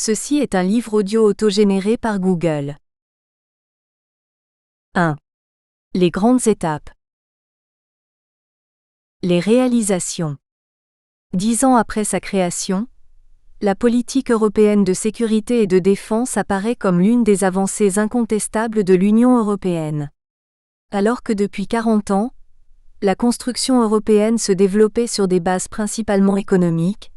Ceci est un livre audio autogénéré par Google. 1. Les grandes étapes. Les réalisations. 10 ans après sa création, la politique européenne de sécurité et de défense apparaît comme l'une des avancées incontestables de l'Union européenne. Alors que depuis 40 ans, la construction européenne se développait sur des bases principalement économiques,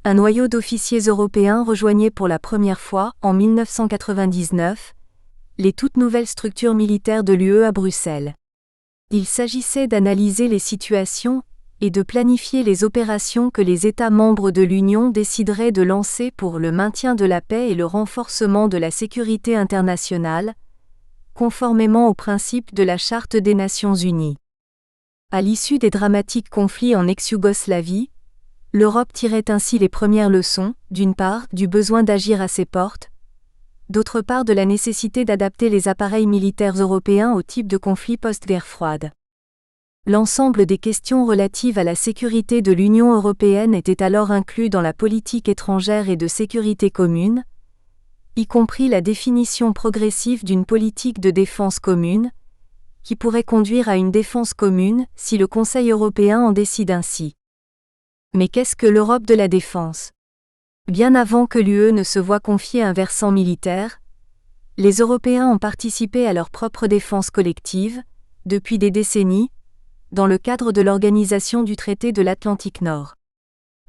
un noyau d'officiers européens rejoignait pour la première fois, en 1999, les toutes nouvelles structures militaires de l'UE à Bruxelles. Il s'agissait d'analyser les situations et de planifier les opérations que les États membres de l'Union décideraient de lancer pour le maintien de la paix et le renforcement de la sécurité internationale, conformément aux principes de la Charte des Nations Unies. À l'issue des dramatiques conflits en ex-Yougoslavie, l'Europe tirait ainsi les premières leçons, d'une part, du besoin d'agir à ses portes, d'autre part de la nécessité d'adapter les appareils militaires européens au type de conflit post-guerre froide. L'ensemble des questions relatives à la sécurité de l'Union européenne était alors inclus dans la politique étrangère et de sécurité commune, y compris la définition progressive d'une politique de défense commune, qui pourrait conduire à une défense commune si le Conseil européen en décide ainsi. Mais qu'est-ce que l'Europe de la défense ? Bien avant que l'UE ne se voie confier un versant militaire, les Européens ont participé à leur propre défense collective, depuis des décennies, dans le cadre de l'organisation du traité de l'Atlantique Nord.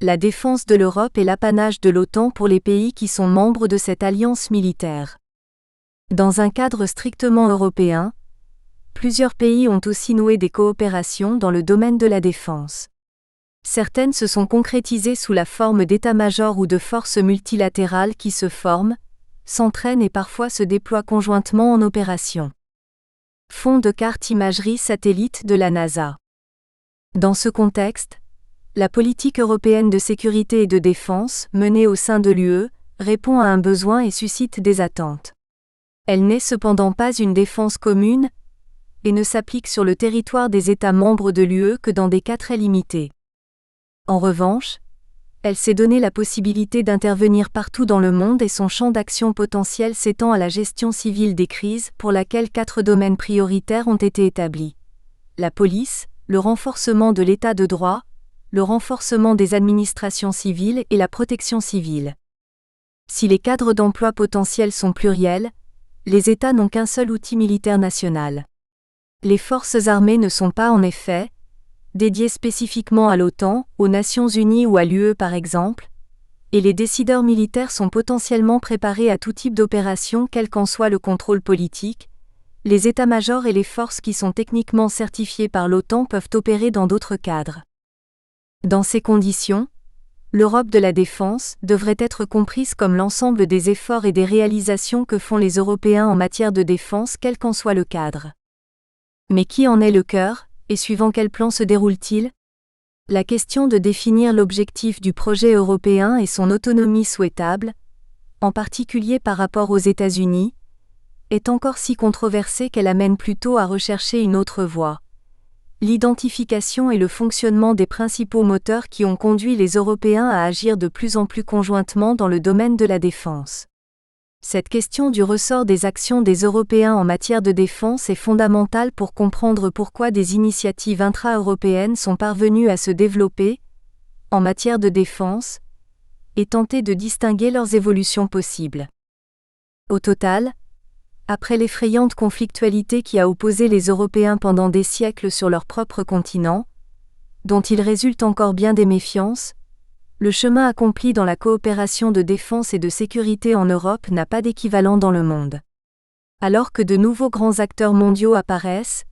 La défense de l'Europe est l'apanage de l'OTAN pour les pays qui sont membres de cette alliance militaire. Dans un cadre strictement européen, plusieurs pays ont aussi noué des coopérations dans le domaine de la défense. Certaines se sont concrétisées sous la forme d'états-majors ou de forces multilatérales qui se forment, s'entraînent et parfois se déploient conjointement en opération. Fond de carte imagerie satellite de la NASA. Dans ce contexte, la politique européenne de sécurité et de défense, menée au sein de l'UE, répond à un besoin et suscite des attentes. Elle n'est cependant pas une défense commune et ne s'applique sur le territoire des États membres de l'UE que dans des cas très limités. En revanche, elle s'est donné la possibilité d'intervenir partout dans le monde et son champ d'action potentiel s'étend à la gestion civile des crises pour laquelle 4 domaines prioritaires ont été établis. La police, le renforcement de l'état de droit, le renforcement des administrations civiles et la protection civile. Si les cadres d'emploi potentiels sont pluriels, les États n'ont qu'un seul outil militaire national. Les forces armées ne sont pas en effet dédiées spécifiquement à l'OTAN, aux Nations Unies ou à l'UE par exemple, et les décideurs militaires sont potentiellement préparés à tout type d'opération quel qu'en soit le contrôle politique. Les états-majors et les forces qui sont techniquement certifiées par l'OTAN peuvent opérer dans d'autres cadres. Dans ces conditions, l'Europe de la défense devrait être comprise comme l'ensemble des efforts et des réalisations que font les Européens en matière de défense quel qu'en soit le cadre. Mais qui en est le cœur, et suivant quel plan se déroule-t-il ? La question de définir l'objectif du projet européen et son autonomie souhaitable, en particulier par rapport aux États-Unis, est encore si controversée qu'elle amène plutôt à rechercher une autre voie. L'identification et le fonctionnement des principaux moteurs qui ont conduit les Européens à agir de plus en plus conjointement dans le domaine de la défense. Cette question du ressort des actions des Européens en matière de défense est fondamentale pour comprendre pourquoi des initiatives intra-européennes sont parvenues à se développer, en matière de défense, et tenter de distinguer leurs évolutions possibles. Au total, après l'effrayante conflictualité qui a opposé les Européens pendant des siècles sur leur propre continent, dont il résulte encore bien des méfiances, le chemin accompli dans la coopération de défense et de sécurité en Europe n'a pas d'équivalent dans le monde. Alors que de nouveaux grands acteurs mondiaux apparaissent,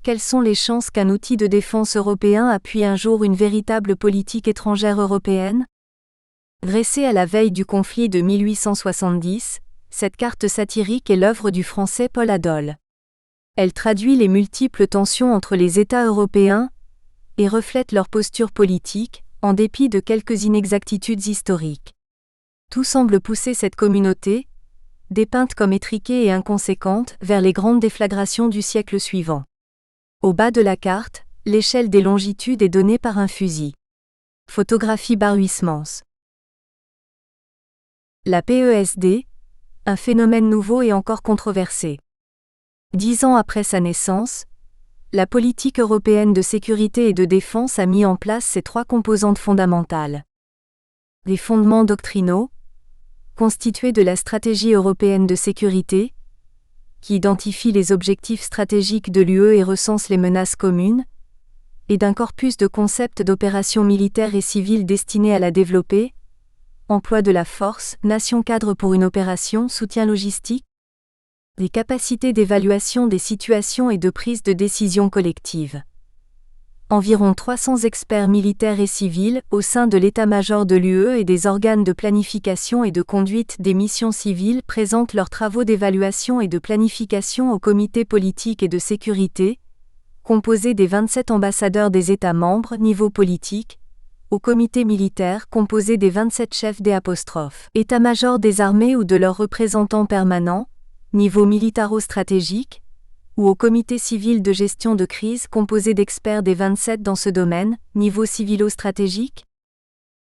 quelles sont les chances qu'un outil de défense européen appuie un jour une véritable politique étrangère européenne ? Dressée à la veille du conflit de 1870, cette carte satirique est l'œuvre du Français Paul Adol. Elle traduit les multiples tensions entre les États européens et reflète leur posture politique, en dépit de quelques inexactitudes historiques. Tout semble pousser cette communauté, dépeinte comme étriquée et inconséquente, vers les grandes déflagrations du siècle suivant. Au bas de la carte, l'échelle des longitudes est donnée par un fusil. Photographie Bar Huysmans. La PESD, un phénomène nouveau et encore controversé. 10 ans après sa naissance, la politique européenne de sécurité et de défense a mis en place ces 3 composantes fondamentales. Les fondements doctrinaux, constitués de la stratégie européenne de sécurité, qui identifie les objectifs stratégiques de l'UE et recense les menaces communes, et d'un corpus de concepts d'opérations militaires et civiles destinés à la développer, emploi de la force, nation cadre pour une opération, soutien logistique, des capacités d'évaluation des situations et de prise de décision collective. Environ 300 experts militaires et civils, au sein de l'état-major de l'UE et des organes de planification et de conduite des missions civiles, présentent leurs travaux d'évaluation et de planification au comité politique et de sécurité, composé des 27 ambassadeurs des États membres niveau politique, au comité militaire composé des 27 chefs d'état-major des armées ou de leurs représentants permanents, niveau militaro-stratégique, ou au comité civil de gestion de crise composé d'experts des 27 dans ce domaine, niveau civilo-stratégique.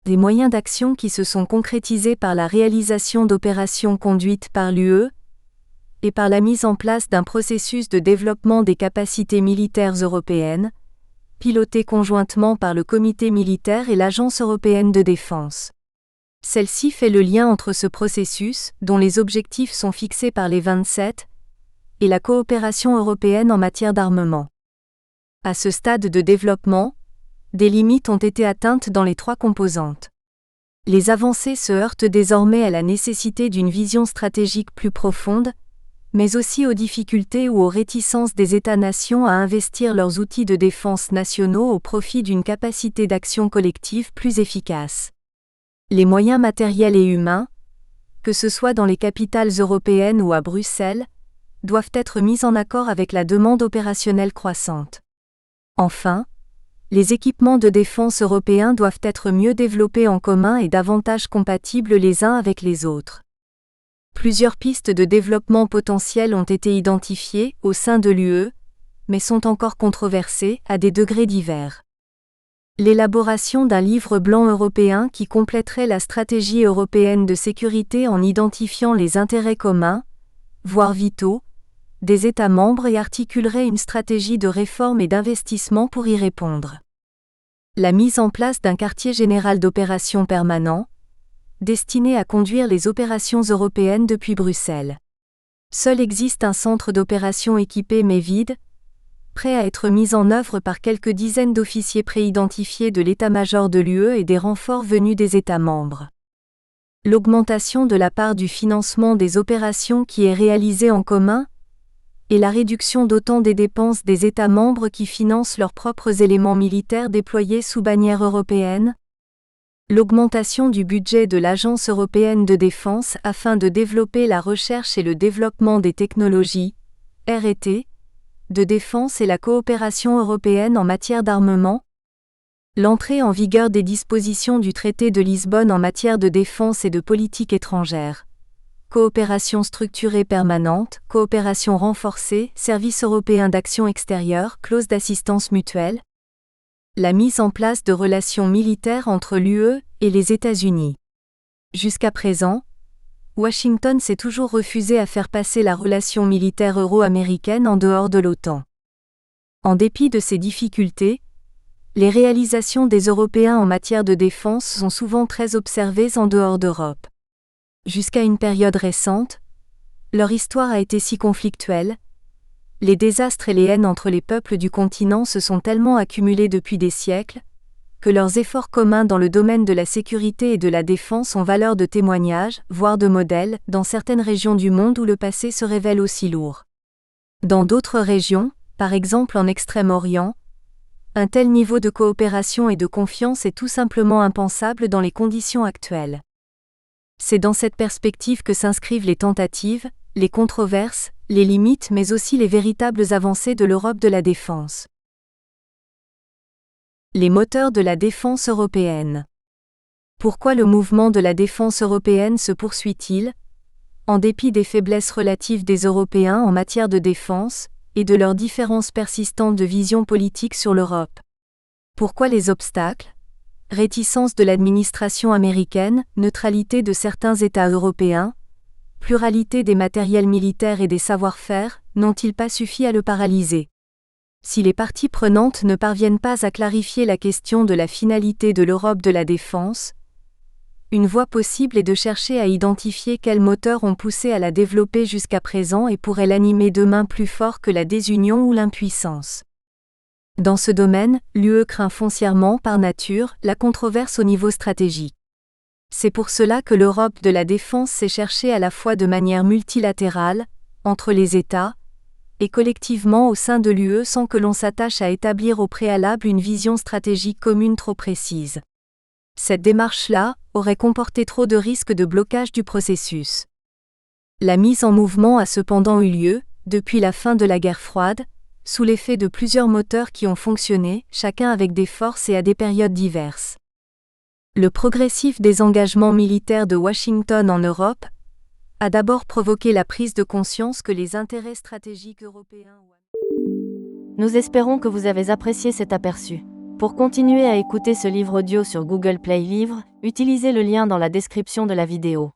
Des moyens d'action qui se sont concrétisés par la réalisation d'opérations conduites par l'UE et par la mise en place d'un processus de développement des capacités militaires européennes, piloté conjointement par le Comité militaire et l'Agence européenne de défense. Celle-ci fait le lien entre ce processus, dont les objectifs sont fixés par les 27, et la coopération européenne en matière d'armement. À ce stade de développement, des limites ont été atteintes dans les 3 composantes. Les avancées se heurtent désormais à la nécessité d'une vision stratégique plus profonde, mais aussi aux difficultés ou aux réticences des États-nations à investir leurs outils de défense nationaux au profit d'une capacité d'action collective plus efficace. Les moyens matériels et humains, que ce soit dans les capitales européennes ou à Bruxelles, doivent être mis en accord avec la demande opérationnelle croissante. Enfin, les équipements de défense européens doivent être mieux développés en commun et davantage compatibles les uns avec les autres. Plusieurs pistes de développement potentielles ont été identifiées au sein de l'UE, mais sont encore controversées à des degrés divers. L'élaboration d'un livre blanc européen qui compléterait la stratégie européenne de sécurité en identifiant les intérêts communs, voire vitaux, des États membres et articulerait une stratégie de réforme et d'investissement pour y répondre. La mise en place d'un quartier général d'opérations permanent, destiné à conduire les opérations européennes depuis Bruxelles. Seul existe un centre d'opération équipé mais vide, prêt à être mis en œuvre par quelques dizaines d'officiers préidentifiés de l'état-major de l'UE et des renforts venus des États membres. L'augmentation de la part du financement des opérations qui est réalisée en commun, et la réduction d'autant des dépenses des États membres qui financent leurs propres éléments militaires déployés sous bannière européenne. L'augmentation du budget de l'Agence européenne de défense afin de développer la recherche et le développement des technologies, R&T, de défense et la coopération européenne en matière d'armement. L'entrée en vigueur des dispositions du traité de Lisbonne en matière de défense et de politique étrangère. Coopération structurée permanente, coopération renforcée, service européen d'action extérieure, clause d'assistance mutuelle. La mise en place de relations militaires entre l'UE et les États-Unis. Jusqu'à présent, Washington s'est toujours refusé à faire passer la relation militaire euro-américaine en dehors de l'OTAN. En dépit de ces difficultés, les réalisations des Européens en matière de défense sont souvent très observées en dehors d'Europe. Jusqu'à une période récente, leur histoire a été si conflictuelle, les désastres et les haines entre les peuples du continent se sont tellement accumulés depuis des siècles, que leurs efforts communs dans le domaine de la sécurité et de la défense ont valeur de témoignage, voire de modèle, dans certaines régions du monde où le passé se révèle aussi lourd. Dans d'autres régions, par exemple en Extrême-Orient, un tel niveau de coopération et de confiance est tout simplement impensable dans les conditions actuelles. C'est dans cette perspective que s'inscrivent les tentatives, les controverses, les limites mais aussi les véritables avancées de l'Europe de la défense. Les moteurs de la défense européenne. Pourquoi le mouvement de la défense européenne se poursuit-il, en dépit des faiblesses relatives des Européens en matière de défense, et de leurs différences persistantes de vision politique sur l'Europe? Pourquoi les obstacles, réticence de l'administration américaine, neutralité de certains États européens, pluralité des matériels militaires et des savoir-faire, n'ont-ils pas suffi à le paralyser? Si les parties prenantes ne parviennent pas à clarifier la question de la finalité de l'Europe de la défense, une voie possible est de chercher à identifier quels moteurs ont poussé à la développer jusqu'à présent et pourraient l'animer demain plus fort que la désunion ou l'impuissance. Dans ce domaine, l'UE craint foncièrement, par nature, la controverse au niveau stratégique. C'est pour cela que l'Europe de la défense s'est cherchée à la fois de manière multilatérale, entre les États, et collectivement au sein de l'UE sans que l'on s'attache à établir au préalable une vision stratégique commune trop précise. Cette démarche-là aurait comporté trop de risques de blocage du processus. La mise en mouvement a cependant eu lieu, depuis la fin de la guerre froide, sous l'effet de plusieurs moteurs qui ont fonctionné, chacun avec des forces et à des périodes diverses. Le progressif désengagement militaire de Washington en Europe a d'abord provoqué la prise de conscience que les intérêts stratégiques européens... Nous espérons que vous avez apprécié cet aperçu. Pour continuer à écouter ce livre audio sur Google Play Livres, utilisez le lien dans la description de la vidéo.